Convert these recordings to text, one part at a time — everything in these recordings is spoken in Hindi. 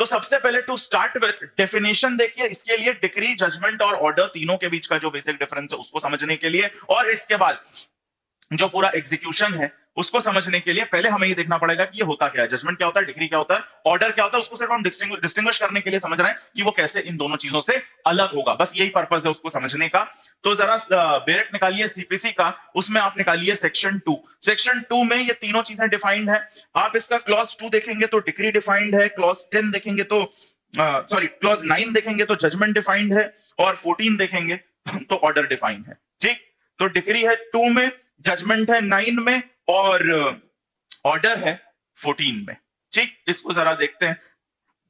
तो सबसे पहले टू स्टार्ट विथ डेफिनेशन देखिए, इसके लिए डिक्री, जजमेंट और ऑर्डर तीनों के बीच का जो बेसिक डिफरेंस है उसको समझने के लिए, और इसके बाद जो पूरा एग्जीक्यूशन है उसको समझने के लिए पहले हमें ये देखना पड़ेगा कि ये होता क्या है, जजमेंट क्या होता है, डिग्री क्या होता है, ऑर्डर क्या होता है। उसको सिर्फ हम डिस्टिंग्विश करने के लिए समझ रहे हैं कि वो कैसे इन दोनों चीजों से अलग होगा, बस यही पर्पस है उसको समझने का। तो जरा बेरेट निकालिए सीपीसी का, उसमें आप निकालिए सेक्शन 2। सेक्शन 2 में ये तीनों चीजें डिफाइंड है। आप इसका क्लॉज 2 देखेंगे तो डिग्री डिफाइंड है, क्लॉज 10 देखेंगे तो क्लॉज 9 देखेंगे तो जजमेंट डिफाइंड है, और 14 देखेंगे तो ऑर्डर डिफाइंड है। ठीक, तो डिग्री है 2 में, जजमेंट है 9 में, और ऑर्डर है 14 में। ठीक, इसको जरा देखते हैं।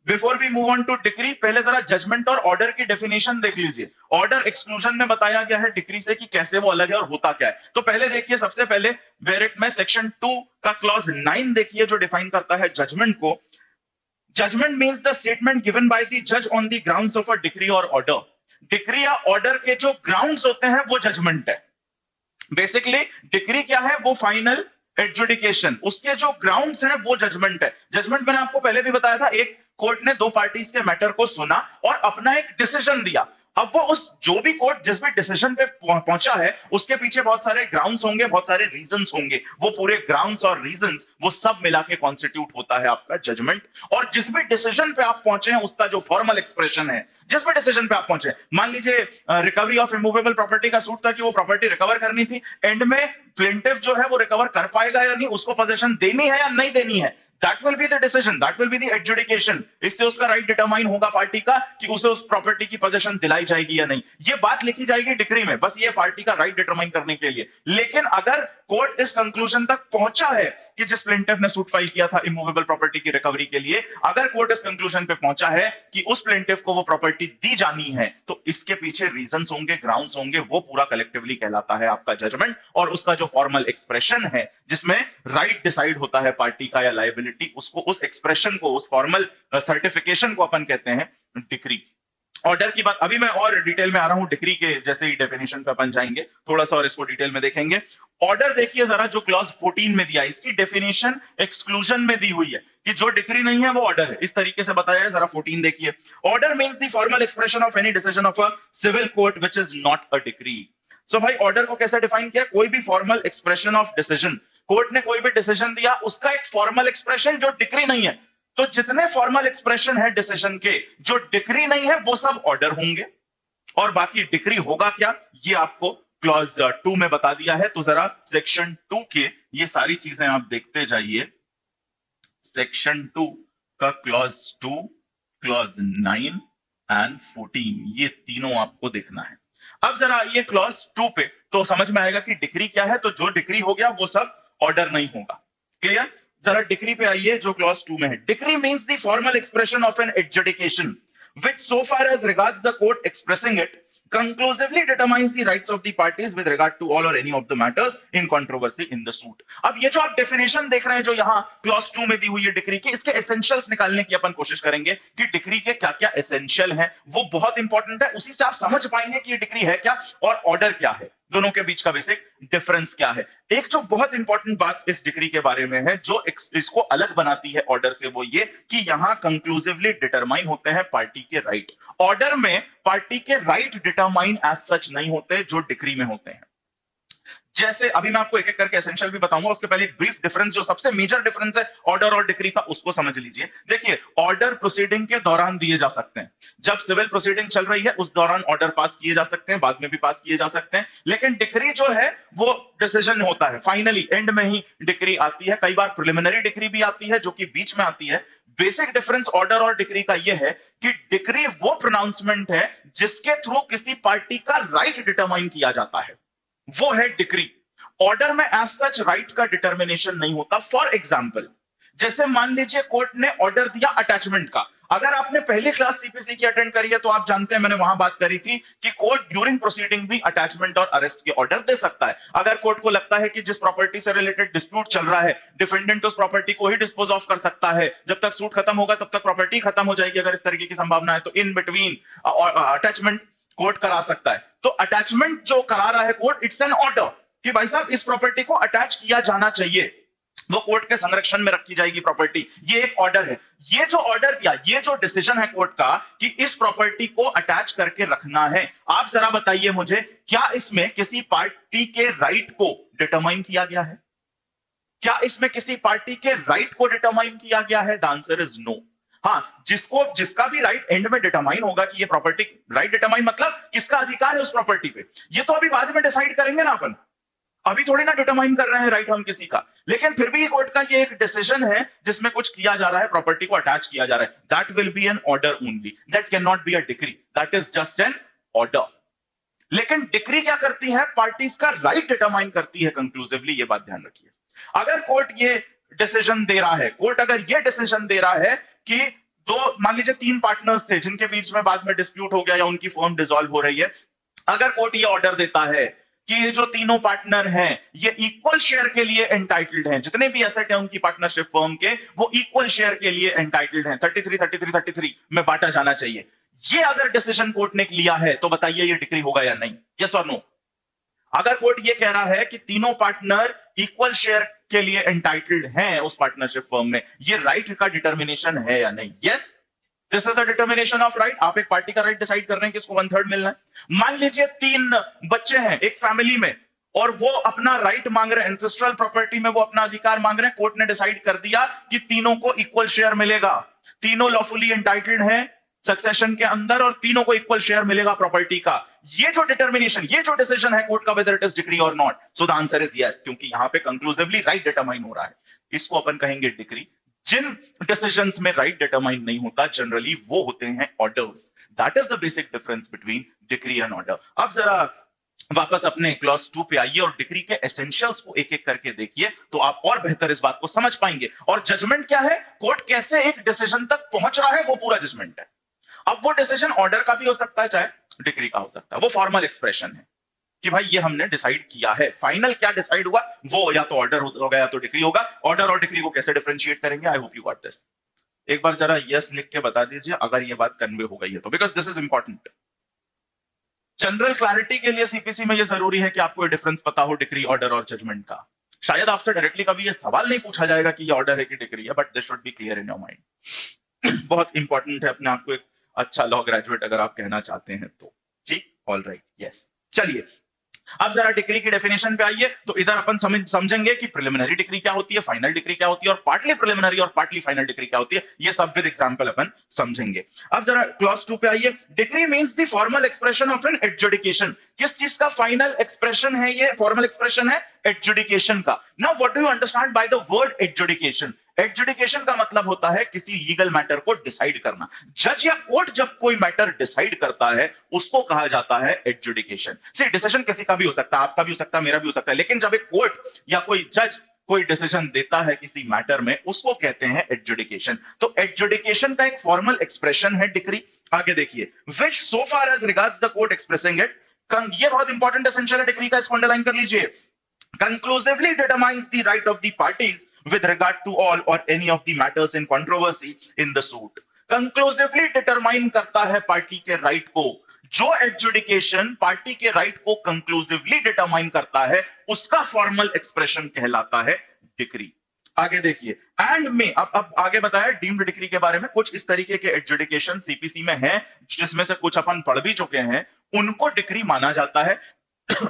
Before we move on to decree, पहले जरा जजमेंट और ऑर्डर की डेफिनेशन देख लीजिए। ऑर्डर एक्सक्लूजन में बताया गया है डिक्री से कि कैसे वो अलग है और होता क्या है। तो पहले देखिए, सबसे पहले वेरेट में सेक्शन 2 का क्लॉज 9 देखिए जो डिफाइन करता है जजमेंट को। Judgment means the statement given by the जज on the grounds of a decree और ऑर्डर। डिक्री या ऑर्डर के जो ग्राउंड्स होते हैं वो जजमेंट है। बेसिकली डिक्री क्या है, वो फाइनल एडजुडिकेशन, उसके जो ग्राउंड्स हैं वो जजमेंट है। जजमेंट मैंने आपको पहले भी बताया था, एक कोर्ट ने दो पार्टीज के मैटर को सुना और अपना एक डिसीजन दिया। अब वो उस जो भी कोर्ट जिस भी डिसीजन पे पहुंचा है उसके पीछे बहुत सारे ग्राउंड्स होंगे, बहुत सारे रीजंस होंगे। वो पूरे ग्राउंड्स और रीजंस वो सब मिला के कॉन्स्टिट्यूट होता है आपका जजमेंट। और जिस भी डिसीजन पे आप पहुंचे हैं उसका जो फॉर्मल एक्सप्रेशन है, जिस भी डिसीजन पे आप पहुंचे, मान लीजिए रिकवरी ऑफ इमूवेबल प्रॉपर्टी का सूट था कि वो प्रॉपर्टी रिकवर करनी थी, एंड में प्लेंटिफ जो है वो रिकवर कर पाएगा या नहीं, उसको पोजीशन देनी है या नहीं देनी है, that will be the decision, that will be the adjudication। इससे उसका राइट डिटरमाइन होगा पार्टी का कि उसे उस प्रॉपर्टी की पोजीशन दिलाई जाएगी या नहीं। ये बात लिखी जाएगी डिक्री में, बस ये पार्टी का राइट डिटरमाइन करने के लिए। लेकिन अगर कोर्ट इस कंक्लूजन तक पहुंचा है कि जिस प्लेंटिफ ने सूट फाइल किया था इमूवेबल प्रॉपर्टी की रिकवरी के लिए, अगर कोर्ट इस कंक्लूजन पे पहुंचा है कि उस प्लेंटिफ को वो प्रॉपर्टी दी जानी है, तो इसके पीछे रीजंस होंगे, ग्राउंड्स होंगे, वो पूरा कलेक्टिवली कहलाता है आपका जजमेंट। और उसका जो फॉर्मल एक्सप्रेशन है जिसमें राइट डिसाइड होता है पार्टी का या लायबिलिटी, उसको, उस एक्सप्रेशन को, उस फॉर्मल सर्टिफिकेशन को अपन कहते हैं डिक्री। ऑर्डर की बात अभी मैं और डिटेल में आ रहा हूं, डिक्री के जैसे ही डेफिनेशन पे अपन जाएंगे थोड़ा सा और इसको डिटेल में देखेंगे। ऑर्डर देखिए जरा, जो क्लॉज 14 में दिया, इसकी डेफिनेशन एक्सक्लूजन में दी हुई है कि जो डिक्री नहीं है वो ऑर्डर है, इस तरीके से बताया है। जरा 14 देखिए, order means the formal expression of any decision of a civil court which is not a decree. So भाई ऑर्डर को कैसे डिफाइन किया, कोई भी formal expression of decision, court ने कोई भी डिसीजन दिया उसका एक फॉर्मल एक्सप्रेशन जो डिक्री नहीं है। तो जितने फॉर्मल एक्सप्रेशन है डिसीजन के जो डिक्री नहीं है वो सब ऑर्डर होंगे, और बाकी डिक्री होगा क्या ये आपको क्लॉज 2 में बता दिया है। तो जरा सेक्शन 2 के ये सारी चीजें आप देखते जाइए। सेक्शन 2 का क्लॉज 2, क्लॉज 9 एंड 14, ये तीनों आपको देखना है। अब जरा आइए क्लॉज 2 पे, तो समझ में आएगा कि डिक्री क्या है। तो जो डिक्री हो गया वो सब ऑर्डर नहीं होगा। क्लियर? जरा डिक्री पे आइए जो क्लॉज 2 में है। Decree means the formal expression of an adjudication which so far as regards the court expressing it conclusively determines the rights of the parties with regard to all or any of the matters in controversy in the suit। अब ये जो आप डेफिनेशन देख रहे हैं जो यहाँ क्लॉज 2 में दी हुई है डिक्री की, इसके एसेंशियल्स निकालने की अपन कोशिश करेंगे कि डिक्री के क्या क्या एसेंशियल हैं। वो बहुत इंपॉर्टेंट है, उसी से आप समझ पाएंगे कि ये डिक्री है क्या और ऑर्डर क्या है, दोनों के बीच का बेसिक डिफरेंस क्या है। एक जो बहुत इंपॉर्टेंट बात इस डिक्री के बारे में है जो इसको अलग बनाती है ऑर्डर से, वो ये कि यहां कंक्लूसिवली डिटरमाइन होते हैं पार्टी के राइट। ऑर्डर में पार्टी के राइट डिटरमाइन एज सच नहीं होते जो डिक्री में होते हैं। जैसे अभी मैं आपको एक एक करके एसेंशियल भी बताऊंगा, उसके पहले एक ब्रीफ डिफरेंस, जो सबसे मेजर डिफरेंस है ऑर्डर और डिक्री का, उसको समझ लीजिए। देखिए, ऑर्डर प्रोसीडिंग के दौरान दिए जा सकते हैं, जब सिविल प्रोसीडिंग चल रही है उस दौरान ऑर्डर पास किए जा सकते हैं, बाद में भी पास किए जा सकते हैं। लेकिन डिक्री जो है वो डिसीजन होता है, फाइनली एंड में ही डिक्री आती है। कई बार प्रिलिमिनरी डिक्री भी आती है जो कि बीच में आती है। बेसिक डिफरेंस ऑर्डर और डिक्री का यह है कि डिक्री वो प्रोनाउंसमेंट है जिसके थ्रू किसी पार्टी का राइट डिटरमाइन किया जाता है, वो है डिक्री। ऑर्डर में एज सच राइट का डिटर्मिनेशन नहीं होता। फॉर एग्जाम्पल, जैसे मान लीजिए कोर्ट ने ऑर्डर दिया अटैचमेंट का। अगर आपने पहली क्लास सीपीसी की अटेंड करी है तो आप जानते हैं मैंने वहां बात करी थी कि कोर्ट ड्यूरिंग प्रोसीडिंग भी अटैचमेंट और अरेस्ट के ऑर्डर दे सकता है। अगर कोर्ट को लगता है कि जिस प्रॉपर्टी से रिलेटेड डिस्प्यूट चल रहा है डिफेंडेंट उस प्रॉपर्टी को ही डिस्पोज ऑफ कर सकता है, जब तक सूट खत्म होगा तब तक प्रॉपर्टी खत्म हो जाएगी, अगर इस तरीके की संभावना है, तो इन बिटवीन अटैचमेंट कोर्ट करा सकता है। तो अटैचमेंट जो करा रहा है कोर्ट, इट्स एन ऑर्डर कि भाई साहब इस प्रॉपर्टी को अटैच किया जाना चाहिए। वो कोर्ट के संरक्षण में रखी जाएगी प्रॉपर्टी। ये एक ऑर्डर है। ये जो ऑर्डर दिया, ये जो डिसीजन है कोर्ट का कि इस प्रॉपर्टी को अटैच करके रखना है, आप जरा बताइए मुझे, क्या इसमें किसी पार्टी के राइट को डिटरमाइन किया गया है? क्या इसमें किसी पार्टी के राइट को डिटरमाइन किया गया है? The answer is no. हाँ, जिसका भी राइट एंड में डिटरमाइन होगा कि ये प्रॉपर्टी, राइट डिटरमाइन मतलब किसका अधिकार है उस प्रॉपर्टी पे, ये तो अभी बाद में डिसाइड करेंगे ना अपन, अभी थोड़ी ना डिटरमाइन कर रहे हैं राइट हम किसी का। लेकिन फिर भी कोर्ट का ये एक डिसीजन है जिसमें कुछ किया जा रहा है, प्रॉपर्टी को अटैच किया जा रहा है। That will be an order only, that can not be a decree, that is just an order. लेकिन डिक्री क्या करती है? पार्टीज का राइट डिटरमाइन करती है कंक्लूसिवली, ये बात ध्यान रखिए। अगर कोर्ट ये डिसीजन दे रहा है, कोर्ट अगर ये डिसीजन दे रहा है कि दो, मान लीजिए 3 पार्टनर्स थे जिनके बीच में बाद में डिस्प्यूट हो गया या उनकी फर्म डिसॉल्व हो रही है, अगर कोर्ट ये ऑर्डर देता है कि ये जो तीनों पार्टनर हैं ये इक्वल शेयर के लिए एंटाइटल्ड हैं, जितने भी एसेट हैं उनकी पार्टनरशिप फर्म के, वो इक्वल शेयर के लिए एंटाइटल्ड हैं, 33 में बांटा जाना चाहिए, ये अगर डिसीजन कोर्ट ने लिया है तो बताइए ये डिक्री होगा या नहीं? यस और नो? अगर कोर्ट ये कह रहा है कि तीनों पार्टनर इक्वल शेयर के लिए एंटाइटल्ड हैं उस पार्टनरशिप फर्म में, ये राइट का डिटर्मिनेशन है या नहीं? Yes, this is a determination of right. आप एक पार्टी का राइट डिसाइड कर रहे हैं कि इसको 1/3 मिलना है। मान लीजिए 3 बच्चे हैं एक फैमिली में और वो अपना राइट मांग रहे हैं, एंसेस्ट्रल प्रॉपर्टी में वो अपना अधिकार मांग रहे हैं। कोर्ट ने डिसाइड कर दिया कि तीनों को इक्वल शेयर मिलेगा, तीनों लॉफुली एंटाइटल्ड हैं सक्सेशन के अंदर और तीनों को इक्वल शेयर मिलेगा प्रॉपर्टी का। ये जो डिटर्मिनेशन, ये जो डिसीजन है कोर्ट का, वेदर इट इज डिक्री और not, so the answer is yes, क्योंकि यहां पे कंक्लूसिवली राइट डिटरमाइन हो रहा है, इसको अपन कहेंगे डिक्री। जिन डिसीजंस में राइट डिटरमाइन नहीं होता जनरली वो होते हैं orders. That is the basic difference between decree and order. अब जरा वापस अपने क्लॉज 2 पे आइए और डिक्री के एसेंशियल्स को एक एक करके देखिए तो आप और बेहतर इस बात को समझ पाएंगे। और जजमेंट क्या है, कोर्ट कैसे एक डिसीजन तक पहुंच रहा है, वो पूरा जजमेंट है। अब वो डिसीजन ऑर्डर का भी हो सकता है चाहे डिक्री का हो सकता है, वो फॉर्मल एक्सप्रेशन है कि भाई ये हमने डिसाइड किया है। फाइनल क्या डिसाइड हुआ वो या तो ऑर्डर होगा या तो डिक्री होगा। ऑर्डर और डिक्री को कैसे डिफरेंशिएट करेंगे, आई होप यू गॉट दिस। एक बार जरा यस लिख के बता दीजिए अगर ये बात कन्वे हो गई है तो, because this is important. General clarity के लिए सीपीसी में ये जरूरी है कि आपको ये डिफरेंस पता हो डिक्री, ऑर्डर और जजमेंट का। शायद आपसे डायरेक्टली कभी ये सवाल नहीं पूछा जाएगा कि ये ऑर्डर है कि डिक्री है, but this should be clear in your mind. बहुत इंपॉर्टेंट है अपने आप को एक अच्छा लॉ ग्रेजुएट अगर आप कहना चाहते हैं तो। ठीक, ऑल राइट, यस। चलिए अब जरा डिक्री की डेफिनेशन पे आइए। तो इधर अपन समझेंगे कि प्रिलिमिनरी डिक्री क्या होती है, फाइनल डिक्री क्या होती है और पार्टली प्रिलिमिनरी और पार्टली फाइनल डिक्री क्या होती है, ये सब विद एग्जांपल अपन समझेंगे। अब जरा क्लॉज 2 पे आइए। Decree means the formal expression of an adjudication. किस चीज का फाइनल एक्सप्रेशन है ये, फॉर्मल एक्सप्रेशन है एडजुडिकेशन का। Now what do you understand by the word adjudication? Adjudication का मतलब होता है किसी लीगल मैटर को डिसाइड करना। जज या कोर्ट जब कोई मैटर डिसाइड करता है उसको कहा जाता है एडजुडिकेशन। सी डिसीजन किसी का भी हो सकता है, आपका भी हो सकता है, मेरा भी हो सकता है, लेकिन जब एक कोर्ट या कोई जज कोई डिसीजन देता है किसी मैटर में उसको कहते हैं एडजुडिकेशन। तो एडजुडिकेशन का एक फॉर्मल एक्सप्रेशन है डिक्री। आगे देखिए, which so far as regards the court expressing it, ये बहुत इंपॉर्टेंट एसेंशियल है डिक्री का, इसको अंडरलाइन कर लीजिए। conclusively determines the right of the parties with regard to all or any of the matters in controversy in the suit. conclusively determine करता है पार्टी के राइट को। जो एडजुडिकेशन पार्टी के राइट को कंक्लूसिवली डिटरमाइन करता है उसका फॉर्मल एक्सप्रेशन कहलाता है डिक्री। आगे देखिए, एंड में अब आगे बताया डीम्ड डिक्री के बारे में। कुछ इस तरीके के एडजुडिकेशन सीपीसी में है जिसमें से कुछ अपन पढ़ भी चुके हैं, उनको डिक्री माना जाता है,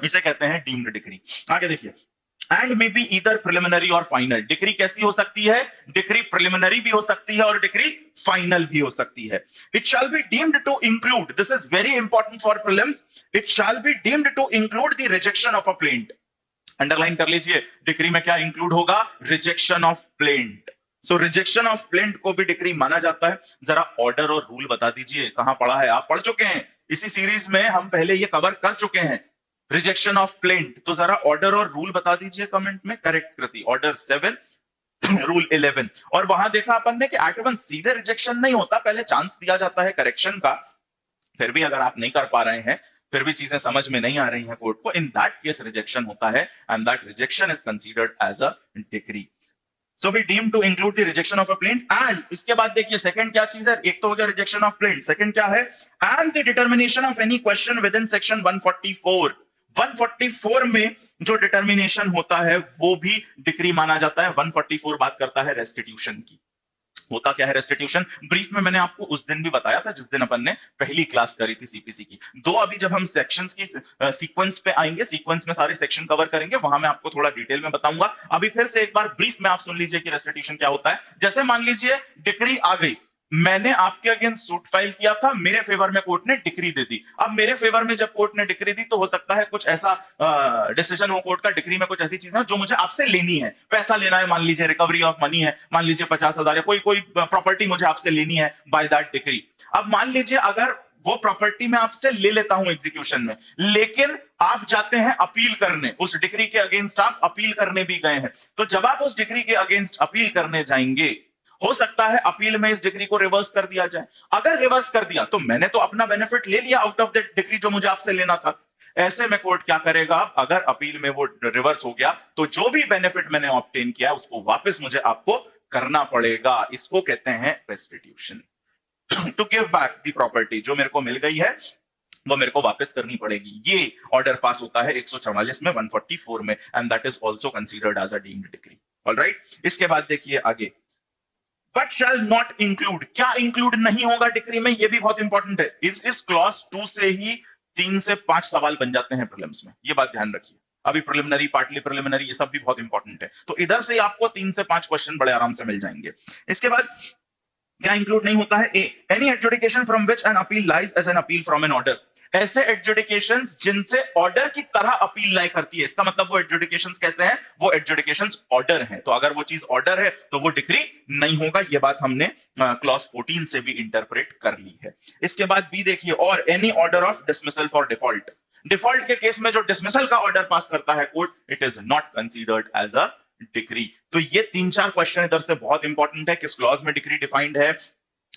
इसे कहते हैं डीम्ड डिक्री। आगे देखिए, and may be either preliminary और फाइनल। डिक्री कैसी हो सकती है? डिक्री प्रिलिमिनरी भी हो सकती है और डिक्री फाइनल भी हो सकती है। It shall be deemed to include, this is very important for prelims, it shall be deemed to include the rejection of a plaint. Underline कर लीजिए, डिक्री में क्या इंक्लूड होगा? Rejection of plaint. So rejection of plaint को भी डिक्री माना जाता है। जरा ऑर्डर और रूल बता दीजिए, कहां पढ़ा है? आप पढ़ चुके हैं, इसी सीरीज में हम पहले ये कवर कर चुके हैं रिजेक्शन ऑफ प्लेंट। तो जरा ऑर्डर और रूल बता दीजिए कमेंट में। करेक्ट कृति, ऑर्डर 7 रूल 11। और वहां देखा अपन ने कि एट वन सीधे रिजेक्शन नहीं होता, पहले चांस दिया जाता है करेक्शन का। फिर भी अगर आप नहीं कर पा रहे हैं, फिर भी चीजें समझ में नहीं आ रही हैं कोर्ट को, इन दैट केस रिजेक्शन होता है and that rejection is considered as a decree. So we deem to include the rejection of a plaint, and इसके बाद देखिए सेकंड क्या चीज है? एक तो हो गया रिजेक्शन ऑफ प्लेंट, सेकंड क्या है? And the determination of any question within section 144 144 में जो डिटर्मिनेशन होता है वो भी डिक्री माना जाता है। 144 बात करता है रेस्टिट्यूशन की। होता क्या है रेस्टिट्यूशन, ब्रीफ में मैंने आपको उस दिन भी बताया था जिस दिन अपन ने पहली क्लास करी थी सीपीसी की। दो अभी जब हम सेक्शंस की सीक्वेंस पे आएंगे, सीक्वेंस में सारे सेक्शन कवर करेंगे, वहां मैं आपको थोड़ा डिटेल में बताऊंगा। अभी फिर से एक बार ब्रीफ में आप सुन लीजिए कि रेस्टिट्यूशन क्या होता है। जैसे मान लीजिए डिक्री आ गई, मैंने आपके अगेंस्ट सूट फाइल किया था, मेरे फेवर में कोर्ट ने डिक्री दे दी। अब मेरे फेवर में जब कोर्ट ने डिक्री दी तो हो सकता है कुछ ऐसा डिसीजन हो कोर्ट का, डिक्री में कुछ ऐसी चीजें जो मुझे आपसे लेनी है, पैसा लेना है, मान लीजिए रिकवरी ऑफ मनी है, मान लीजिए 50,000 या कोई कोई प्रॉपर्टी मुझे आपसे लेनी है बाय दैट डिक्री। अब मान लीजिए अगर वो प्रॉपर्टी मैं आपसे ले लेता हूं एग्जीक्यूशन में, लेकिन आप जाते हैं अपील करने, उस डिक्री के अगेंस्ट आप अपील करने भी गए हैं, तो जब आप उस डिक्री के अगेंस्ट अपील करने जाएंगे, हो सकता है अपील में इस डिग्री को रिवर्स कर दिया जाए। अगर रिवर्स कर दिया तो मैंने तो अपना बेनिफिट ले लिया आउट ऑफ दैट डिग्री जो मुझे आपसे लेना था। ऐसे में कोर्ट क्या करेगा, अगर अपील में वो रिवर्स हो गया तो जो भी बेनिफिट मैंने ऑब्टेन किया उसको वापस मुझे आपको करना पड़ेगा। इसको कहते हैं restitution. To give back the property, जो मेरे को मिल गई है वो मेरे को वापस करनी पड़ेगी। ये ऑर्डर पास होता है 144 में, 144 में, and that is also considered as a deemed decree. Alright, इसके बाद देखिए आगे, बट शैल नॉट इंक्लूड, क्या इंक्लूड नहीं होगा डिक्री में, ये भी बहुत इंपॉर्टेंट है। इस क्लॉज 2 से ही 3 से 5 सवाल बन जाते हैं प्रीलिम्स में, ये बात ध्यान रखिए। अभी प्रिलिमिनरी, पार्टली प्रिलिमिनरी, ये सब भी बहुत इंपॉर्टेंट है, तो इधर से आपको 3 से 5 क्वेश्चन बड़े आराम से मिल जाएंगे। इसके बाद क्या इंक्लूड नहीं होता है, a any adjudication from which an appeal lies as an appeal from an order, ऐसे एडजुडिकेशंस जिनसे ऑर्डर की तरह अपील लाई करती है। इसका मतलब वो एडजुडिकेशंस कैसे हैं, वो एडजुडिकेशंस ऑर्डर हैं, तो अगर वो चीज ऑर्डर है तो वो डिक्री नहीं होगा। ये बात हमने क्लॉज 14 से भी इंटरप्रेट कर ली है। इसके बाद बी देखिए, और any order of dismissal for default, default के केस में जो डिसमिसल का ऑर्डर पास करता है court, it is not considered as a decree. तो ये 3-4 क्वेश्चन इधर से बहुत इंपॉर्टेंट है, किस क्लॉज में डिक्री डिफाइंड है,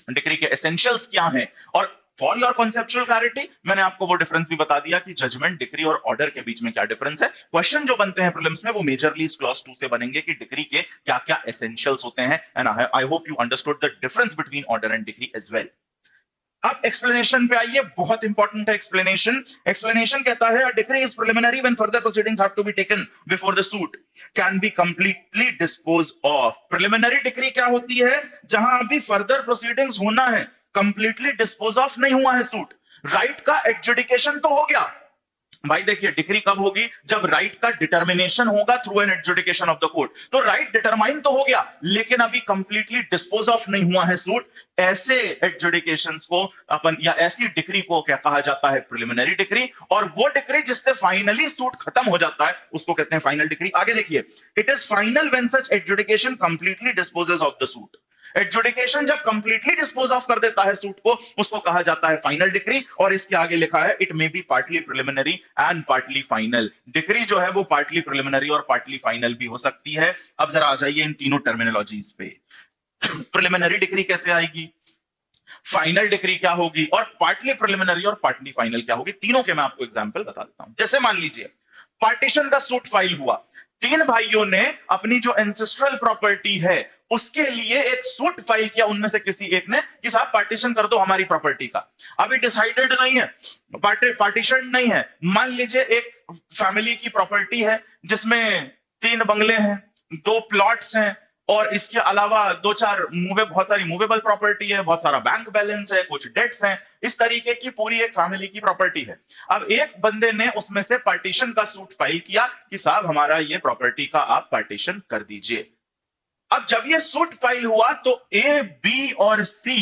डिक्री के एसेंशियल्स क्या हैं, और फॉर योर कॉन्सेप्चुअल क्लैरिटी मैंने आपको वो डिफरेंस भी बता दिया कि जजमेंट, डिक्री और ऑर्डर के बीच में क्या डिफरेंस है। क्वेश्चन जो बनते हैं प्रीलिम्स में वो मेजरली इस क्लॉज 2 से बनेंगे कि डिक्री के क्या क्या एसेंशियल्स होते हैं, and I hope you understood the difference between order and decree as well. अब एक्सप्लेनेशन पे आइए, बहुत इंपॉर्टेंट है एक्सप्लेनेशन। एक्सप्लेनेशन कहता है, decree is preliminary when further proceedings have to be taken before the suit can be completely dispose of. Preliminary decree क्या होती है, जहां अभी फर्दर प्रोसीडिंग्स होना है, कंप्लीटली डिस्पोज ऑफ नहीं हुआ है सूट, राइट का एडजुडिकेशन तो हो गया। भाई देखिए, डिक्री कब होगी, जब राइट का डिटर्मिनेशन होगा through an adjudication of the court. तो राइट डिटरमाइन तो हो गया, लेकिन अभी कंप्लीटली डिस्पोज ऑफ नहीं हुआ है सूट। ऐसे एडजुडिकेशंस को अपन, या ऐसी डिक्री को क्या कहा जाता है, प्रिलिमिनरी डिक्री। और वो डिक्री जिससे फाइनली सूट खत्म हो जाता है उसको कहते हैं फाइनल डिक्री। आगे देखिए, it is final when such adjudication completely dispossess of the suit. Adjudication जब कंप्लीटली डिस्पोज ऑफ कर देता है सूट को, उसको कहा जाता है फाइनल डिक्री। और इसके आगे लिखा है, it may be partly preliminary and partly final. Decree जो है वो पार्टली प्रिलिमिनरी और पार्टली फाइनल भी हो सकती है। अब जरा आ जाइए इन तीनों टर्मिनोलॉजीज पे। प्रिलिमिनरी डिक्री कैसे आएगी, फाइनल डिक्री क्या होगी, और पार्टली प्रिलिमिनरी और पार्टली फाइनल क्या होगी, तीनों के मैं आपको एग्जांपल बता देता हूं। जैसे मान लीजिए पार्टीशन का सूट फाइल हुआ, 3 भाइयों ने अपनी जो एंसेस्ट्रल प्रॉपर्टी है उसके लिए एक सूट फाइल किया, उनमें से किसी एक ने कि साहब पार्टीशन कर दो हमारी प्रॉपर्टी का। अभी डिसाइडेड नहीं है, पार्टीशन नहीं है। मान लीजिए एक फैमिली की प्रॉपर्टी है जिसमें 3 बंगले हैं, 2 प्लॉट्स हैं, और इसके अलावा 2-4 बहुत सारी मूवेबल प्रॉपर्टी है, बहुत सारा बैंक बैलेंस है, कुछ डेट्स हैं। इस तरीके की पूरी एक फैमिली की प्रॉपर्टी है। अब एक बंदे ने उसमें से पार्टीशन का सूट फाइल किया कि साहब हमारा ये प्रॉपर्टी का आप पार्टीशन कर दीजिए। अब जब ये सूट फाइल हुआ तो ए, बी और सी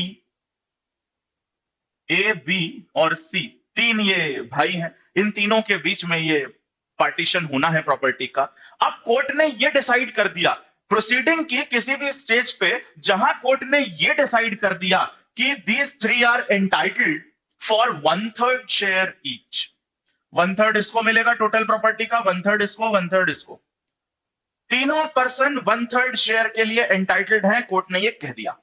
3 ये भाई हैं, इन तीनों के बीच में ये पार्टीशन होना है प्रॉपर्टी का। अब कोर्ट ने ये डिसाइड कर दिया, प्रोसीडिंग की किसी भी स्टेज पे जहां कोर्ट ने ये डिसाइड कर दिया कि these 3 are entitled for 1/3 share each. 1/3 इसको मिलेगा टोटल प्रॉपर्टी का, 1/3 इसको, 1/3 इसको। तीनों पर्सन 1/3 शेयर के लिए एंटाइटल्ड हैं, कोर्ट ने ये कह दिया।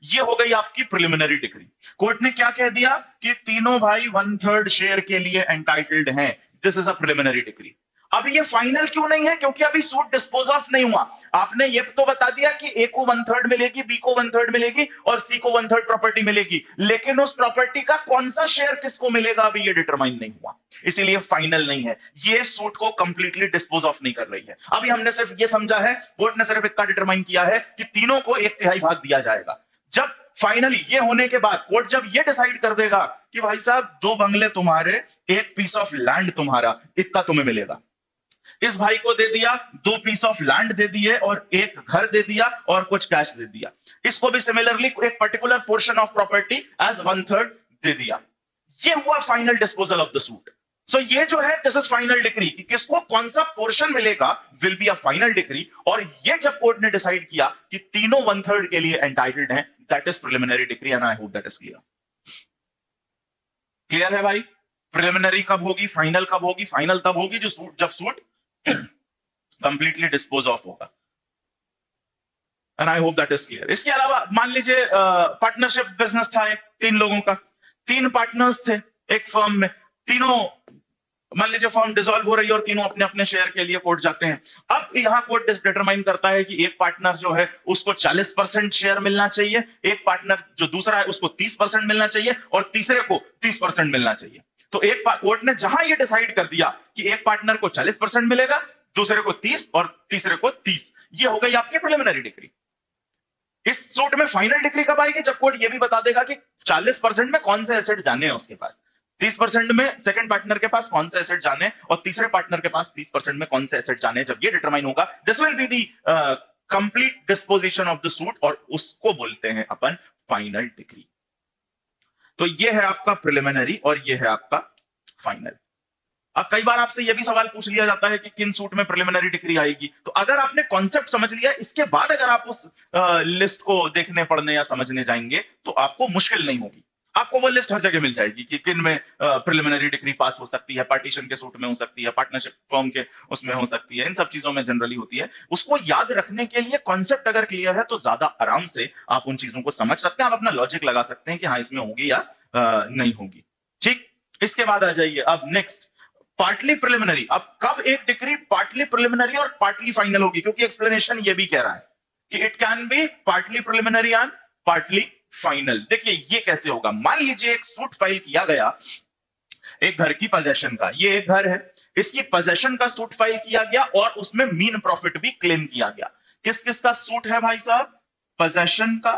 ये हो गई आपकी प्रिलिमिनरी डिक्री। कोर्ट ने क्या कह दिया कि तीनों भाई 1/3 शेयर के लिए एंटाइटल्ड हैं। This is a preliminary decree. अब ये फाइनल क्यों नहीं है? क्योंकि अभी सूट डिस्पोज ऑफ नहीं हुआ। आपने ये तो बता दिया कि ए को 1/3 मिलेगी, बी को 1/3 मिलेगी और सी को 1/3 प्रॉपर्टी मिलेगी, लेकिन उस प्रॉपर्टी का कौन सा शेयर किसको मिलेगा अभी ये डिटरमाइन नहीं हुआ, इसीलिए फाइनल नहीं है। ये सूट को कंप्लीटली डिस्पोज ऑफ नहीं कर रही है। अभी हमने सिर्फ ये समझा है, कोर्ट ने सिर्फ इतना डिटरमाइन किया है कि तीनों को 1/3 भाग दिया जाएगा। जब फाइनली ये होने के बाद कोर्ट जब ये डिसाइड कर देगा कि भाई साहब 2 बंगले तुम्हारे, एक पीस ऑफ लैंड तुम्हारा, इतना तुम्हें मिलेगा, इस भाई को दे दिया 2 पीस ऑफ लैंड दे दिए और एक घर दे दिया और कुछ कैश दे दिया, इसको भी सिमिलरली एक particular portion of property as 1/3 दे दिया। ये हुआ final disposal of the suit. So ये जो है दिस इज फाइनल डिक्री कि किसको कौन सा पोर्शन मिलेगा will be a final decree. और ये जब कोर्ट ने डिसाइड किया कि तीनों 1/3 के लिए एंटाइटल्ड हैं, that is preliminary decree and I hope that is clear. Clear है भाई? प्रिलिमिनरी कब होगी, फाइनल कब होगी? फाइनल तब होगी जो सूट जब सूट कंप्लीटली डिस्पोज ऑफ होगा। And I hope that is clear. इसके अलावा मान लीजिए पार्टनरशिप बिजनेस था एक, 3 लोगों का, 3 पार्टनर्स थे एक फर्म में, तीनों मान लीजिए फर्म डिसॉल्व हो रही है और तीनों अपने अपने शेयर के लिए कोर्ट जाते हैं। अब यहां कोर्ट डिटरमाइन करता है कि एक पार्टनर जो है उसको 40% शेयर मिलना चाहिए, एक पार्टनर जो दूसरा है उसको 30% मिलना चाहिए और तीसरे को 30% मिलना चाहिए। तो एक कोर्ट ने जहां ये डिसाइड कर दिया कि एक पार्टनर को 40% मिलेगा, दूसरे को 30 और तीसरे को 30, ये हो गई आपकी प्रिलिमिनरी डिक्री। इस सूट में फाइनल डिक्री कब आएगी? जब कोर्ट ये भी बता देगा कि 40% में कौन से एसेट जाने हैं उसके पास, 30% में सेकंड पार्टनर के पास कौन से एसेट जाने और तीसरे पार्टनर के पास 30% में कौन से एसेट जाने। जब ये डिटरमाइन होगा, this will be the complete disposition of the suit और उसको बोलते हैं अपन फाइनल डिक्री। तो ये है आपका प्रिलिमिनरी और ये है आपका फाइनल। अब कई बार आपसे यह भी सवाल पूछ लिया जाता है कि किन सूट में प्रिलिमिनरी डिक्री आएगी। तो अगर आपने कॉन्सेप्ट समझ लिया, इसके बाद अगर आप उस लिस्ट को देखने पढ़ने या समझने जाएंगे तो आपको मुश्किल नहीं होगी। आपको वो लिस्ट हर जगह मिल जाएगी कि किन में प्रिलिमिनरी डिक्री पास हो सकती है, पार्टीशन के सूट में हो सकती है, पार्टनरशिप फर्म के उसमें हो सकती है, इन सब चीजों में जनरली होती है। उसको याद रखने के लिए कॉन्सेप्ट अगर क्लियर है तो ज्यादा आराम से आप उन चीजों को समझ सकते हैं, आप अपना लॉजिक लगा सकते हैं कि हाँ इसमें होगी या नहीं होगी। ठीक, इसके बाद आ जाइए अब नेक्स्ट पार्टली प्रिलिमिनरी। अब कब एक डिक्री पार्टली प्रिलिमिनरी और पार्टली फाइनल होगी? क्योंकि एक्सप्लेनेशन ये भी कह रहा है कि it can be partly preliminary and partly final. देखिए ये कैसे होगा। मान लीजिए एक सूट फाइल किया गया एक घर की पोजेशन का, ये एक घर है, इसकी पोजेशन का सूट फाइल किया गया और उसमें मीन प्रॉफिट भी क्लेम किया गया। किस किस का सूट है भाई साहब? पोजेशन का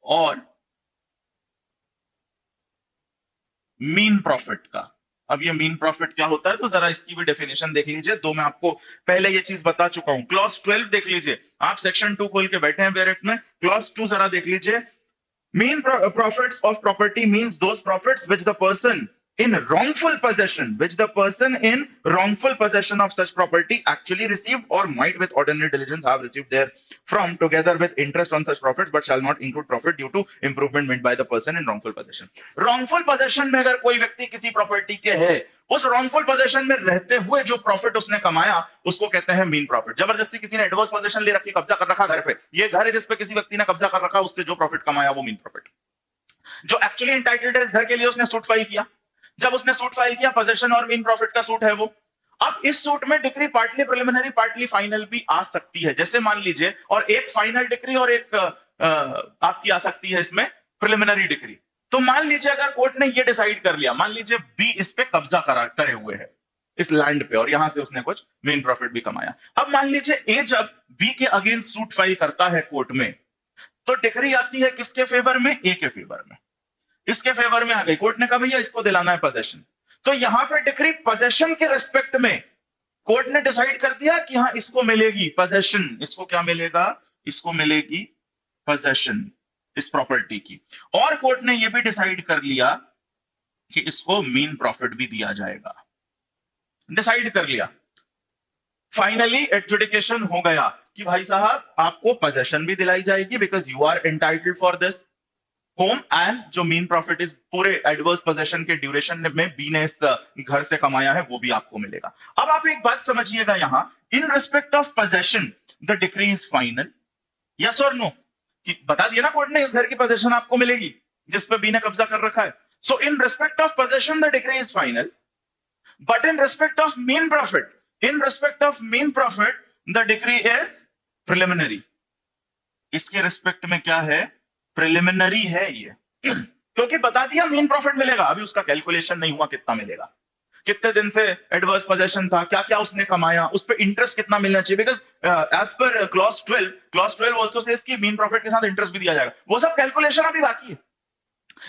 और मीन प्रॉफिट का। अब ये मीन प्रॉफिट क्या होता है तो जरा इसकी भी डेफिनेशन देख लीजिए। दो मैं आपको पहले ये चीज बता चुका हूं। क्लॉज 12 देख लीजिए, आप सेक्शन 2 खोल के बैठे हैं डायरेक्ट में, क्लॉज 2 जरा देख लीजिए। Mean profits of property means those profits which the person in wrongful possession of such property actually received or might with ordinary diligence have received therefrom together with interest on such profits but shall not include profit due to improvement made by the person in wrongful possession। wrongful possession में अगर कोई व्यक्ति किसी प्रॉपर्टी के है, उस wrongful possession में रहते हुए जो प्रॉफिट उसने कमाया उसको कहते हैं मीन प्रॉफिट। जबरदस्ती किसी ने एडवर्स पोजेशन ले रखी, कब्जा कर रखा घर पे, ये घर है जिस पे किसी व्यक्ति ने कब्जा कर रखा, उससे जो प्रॉफिट कमाया वो मीन प्रॉफिट। जो एक्चुअली एंटाइटल्ड है इस घर के लिए उसने सूट फाइल किया, जब उसने सूट फाइल किया पोजेशन और मीन प्रॉफिट का सूट है वो। अब इस सूट में decree partly preliminary partly final भी आ सकती है, जैसे मान लीजिए, और एक फाइनल डिक्री और एक आपकी आ सकती है इसमें प्रिलिमिनरी डिक्री। तो मान लीजिए अगर कोर्ट ने ये डिसाइड कर लिया, मान लीजिए बी इस पे कब्जा करे हुए है इस लैंड पे और यहां से उसने कुछ मीन प्रॉफिट भी कमाया। अब मान लीजिए ए जब बी के अगेंस्ट सूट फाइल करता है कोर्ट में, तो डिक्री आती है किसके फेवर में? ए के फेवर में। इसके फेवर में आ गई, कोर्ट ने कहा भैया इसको दिलाना है पोजेशन। तो यहां पे डिक्री पोजेशन के रिस्पेक्ट में कोर्ट ने डिसाइड कर दिया कि हाँ इसको मिलेगी पोजेशन, इसको क्या मिलेगा? इसको मिलेगी पोजेशन इस प्रॉपर्टी की। और कोर्ट ने यह भी डिसाइड कर लिया कि इसको मीन प्रॉफिट भी दिया जाएगा, डिसाइड कर लिया। फाइनली एडजुडिकेशन हो गया कि भाई साहब आपको पोजेशन भी दिलाई जाएगी because you are entitled for this home, and जो मीन प्रॉफिट इस पूरे एडवर्स पोजेशन के ड्यूरेशन में बी ने इस घर से कमाया है वो भी आपको मिलेगा। अब आप एक बात समझिएगा यहां, इन respect of possession the decree is final, yes और नो? कि बता दिया ना कोर्ट ने इस घर की पोजेशन आपको मिलेगी जिस पे बी ने कब्जा कर रखा है। So in respect of possession the decree is final, But in respect of mean profit, the decree is preliminary. इसके रिस्पेक्ट में क्या है? प्रिलिमिनरी है ये। क्योंकि बता दिया मीन प्रॉफिट मिलेगा, अभी उसका कैलकुलेशन नहीं हुआ कितना मिलेगा, कितने दिन से एडवर्स पोजेशन था, क्या क्या उसने कमाया, उस पर इंटरेस्ट कितना मिलना चाहिए, because as per clause 12 also says कि मीन प्रॉफिट के साथ इंटरेस्ट भी दिया जाएगा। वो सब कैलकुलेशन अभी बाकी है,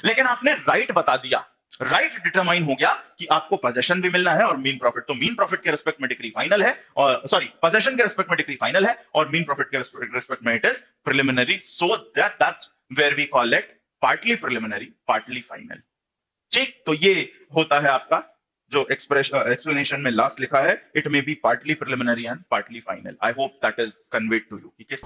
लेकिन आपने राइट बता दिया, राइट डिटरमाइन हो गया कि आपको पोजेशन भी मिलना है और मीन प्रॉफिट। तो मीन प्रॉफिट के रिस्पेक्ट में डिक्री फाइनल है, और सॉरी पोजेशन के रिस्पेक्ट में डिक्री फाइनल है, और मीन प्रॉफिट के रिस्पेक्ट में it is preliminary. So that's where we call it partly preliminary, partly final. ठीक, तो ये होता है आपका जो एक्सप्लेनेशन में लास्ट लिखा है, it may be partly preliminary and partly final. I hope that is conveyed to you कि किस